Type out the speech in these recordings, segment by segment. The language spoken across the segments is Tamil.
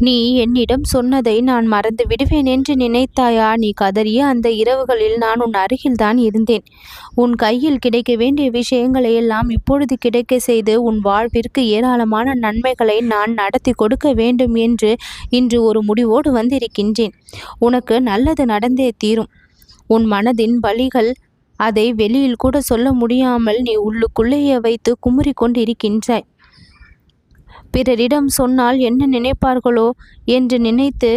நீ என்னிடம் சொன்னதை நான் மறந்து விடுவேன் என்று நினைத்தாயா? நீ கதறிய அந்த இரவுகளில் நான் உன் அருகில்தான் இருந்தேன். உன் கையில் கிடைக்க வேண்டிய விஷயங்களை எல்லாம் இப்பொழுது கிடைக்க செய்து உன் வாழ்விற்கு ஏராளமான நன்மைகளை நான் நடத்தி கொடுக்க வேண்டும் என்று இன்று ஒரு முடிவோடு வந்திருக்கின்றேன். உனக்கு நல்லது நடந்தே தீரும். உன் மனதின் வலிகள் அதை வெளியில் கூட சொல்ல முடியாமல் நீ உள்ளுக்குள்ளேயே வைத்து குமுறி கொண்டிருக்கின்றாய். பிறரிடம் சொன்னால் என்ன நினைப்பார்களோ என்று நினைத்து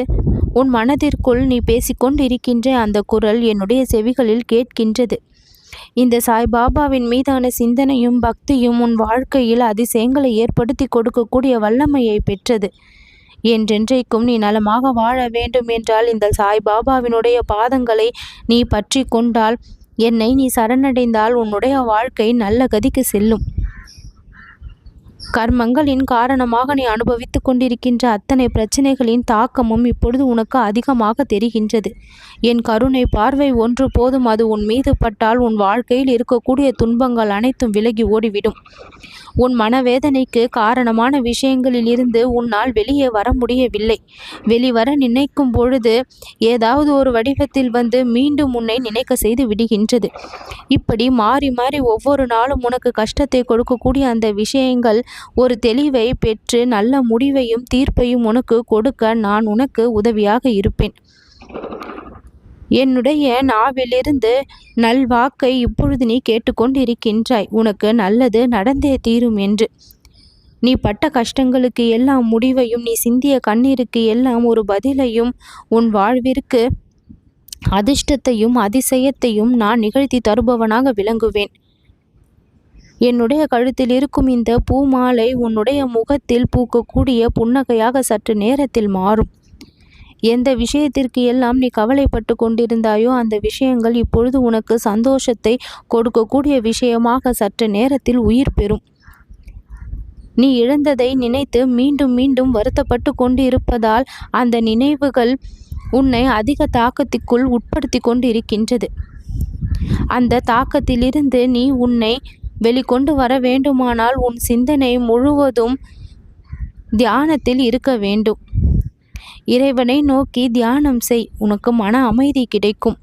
உன் மனதிற்குள் நீ பேசிக்கொண்டிருக்கின்ற அந்த குரல் என்னுடைய செவிகளில் கேட்கின்றது. இந்த சாய்பாபாவின் மீதான சிந்தனையும் பக்தியும் உன் வாழ்க்கையில் அதிசயங்களை ஏற்படுத்தி கொடுக்கக்கூடிய வல்லமையை பெற்றது. என்றென்றைக்கும் நீ நலமாக வாழ வேண்டும் என்றால் இந்த சாய்பாபாவினுடைய பாதங்களை நீ பற்றி கொண்டால், என்னை நீ சரணடைந்தால் உன்னுடைய வாழ்க்கை நல்ல கதிக்கு செல்லும். கர்மங்களின் காரணமாக நீ அனுபவித்துக் கொண்டிருக்கின்ற அத்தனை பிரச்சனைகளின் தாக்கமும் இப்பொழுது உனக்கு அதிகமாக தெரிகின்றது. என் கருணை பார்வை ஒன்று போதும். அது உன் மீது பட்டால் உன் வாழ்க்கையில் இருக்கக்கூடிய துன்பங்கள் அனைத்தும் விலகி ஓடிவிடும். உன் மனவேதனைக்கு காரணமான விஷயங்களில் இருந்து உன்னால் வெளியே வர முடியவில்லை. வெளிவர நினைக்கும் பொழுது ஏதாவது ஒரு வடிவத்தில் வந்து மீண்டும் உன்னை நினைக்க செய்து விடுகின்றது. இப்படி மாறி மாறி ஒவ்வொரு நாளும் உனக்கு கஷ்டத்தை கொடுக்கக்கூடிய அந்த விஷயங்கள் ஒரு தெளிவை பெற்று நல்ல முடிவையும் தீர்ப்பையும் உனக்கு கொடுக்க நான் உனக்கு உதவியாக இருப்பேன். என்னுடைய நாவிலிருந்து நல்வாக்கை இப்பொழுது நீ கேட்டுக்கொண்டிருக்கின்றாய். உனக்கு நல்லது நடந்தே தீரும் என்று. நீ பட்ட கஷ்டங்களுக்கு எல்லாம் முடிவையும், நீ சிந்திய கண்ணீருக்கு எல்லாம் ஒரு பதிலையும், உன் வாழ்விற்கு அதிர்ஷ்டத்தையும் அதிசயத்தையும் நான் நிகழ்த்தி தருபவனாக விளங்குவேன். என்னுடைய கழுத்தில் இருக்கும் இந்த பூமாலை உன்னுடைய முகத்தில் பூக்கக்கூடிய புன்னகையாக சற்று நேரத்தில் மாறும். எந்த விஷயத்திற்கு எல்லாம் நீ கவலைப்பட்டு கொண்டிருந்தாயோ அந்த விஷயங்கள் இப்பொழுது உனக்கு சந்தோஷத்தை கொடுக்கக்கூடிய விஷயமாக சற்று நேரத்தில் உயிர் பெறும். நீ இழந்ததை நினைத்து மீண்டும் மீண்டும் வருத்தப்பட்டு கொண்டு இருப்பதால் அந்த நினைவுகள் உன்னை அதிக தாக்கத்திற்குள் உட்படுத்தி கொண்டு இருக்கின்றது. அந்த தாக்கத்திலிருந்து நீ உன்னை வெளிக்கொண்டு வர வேண்டுமானால் உன் சிந்தனை முழுவதும் தியானத்தில் இருக்க வேண்டும். இறைவனை நோக்கி தியானம் செய். உனக்கு மன அமைதி கிடைக்கும்.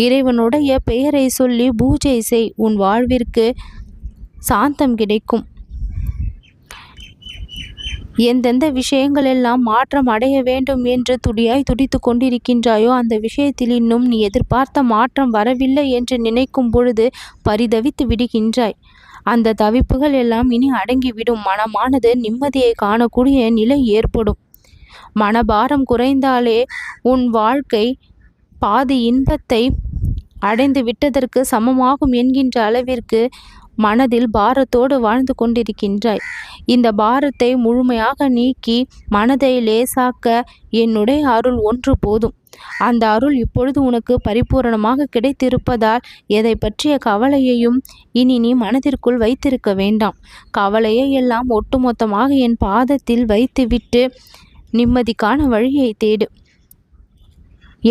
இறைவனுடைய பெயரை சொல்லி பூஜை செய். உன் வாழ்விற்கு சாந்தம் கிடைக்கும். எந்தெந்த விஷயங்கள் எல்லாம் மாற்றம் அடைய வேண்டும் என்று துடியாய் துடித்து கொண்டிருக்கின்றாயோ அந்த விஷயத்தில் இன்னும் நீ எதிர்பார்த்த மாற்றம் வரவில்லை என்று நினைக்கும் பொழுது பரிதவித்து விடுகின்றாய். அந்த தவிப்புகள் எல்லாம் இனி அடங்கிவிடும். மனமானது நிம்மதியை காணக்கூடிய நிலை ஏற்படும். மனபாரம் குறைந்தாலே உன் வாழ்க்கை பாதி இன்பத்தை அடைந்து விட்டதற்கு சமமாகும் என்கின்ற அளவிற்கு மனதில் பாரத்தோடு வாழ்ந்து கொண்டிருக்கின்றாய். இந்த பாரத்தை முழுமையாக நீக்கி மனதை லேசாக்க என்னுடைய அருள் ஒன்று போதும். அந்த அருள் இப்பொழுது உனக்கு பரிபூரணமாக கிடைத்திருப்பதால் எதை பற்றிய கவலையையும் இனி நீ மனதிற்குள் வைத்திருக்க வேண்டாம். கவலையை எல்லாம் ஒட்டுமொத்தமாக என் பாதத்தில் வைத்துவிட்டு நிம்மதிக்கான வழியை தேடு.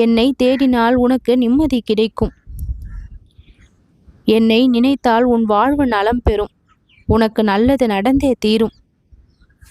என்னை தேடினால் உனக்கு நிம்மதி கிடைக்கும். என்னை நினைத்தால் உன் வாழ்வு நலம் பெறும். உனக்கு நல்லது நடந்தே தீரும்.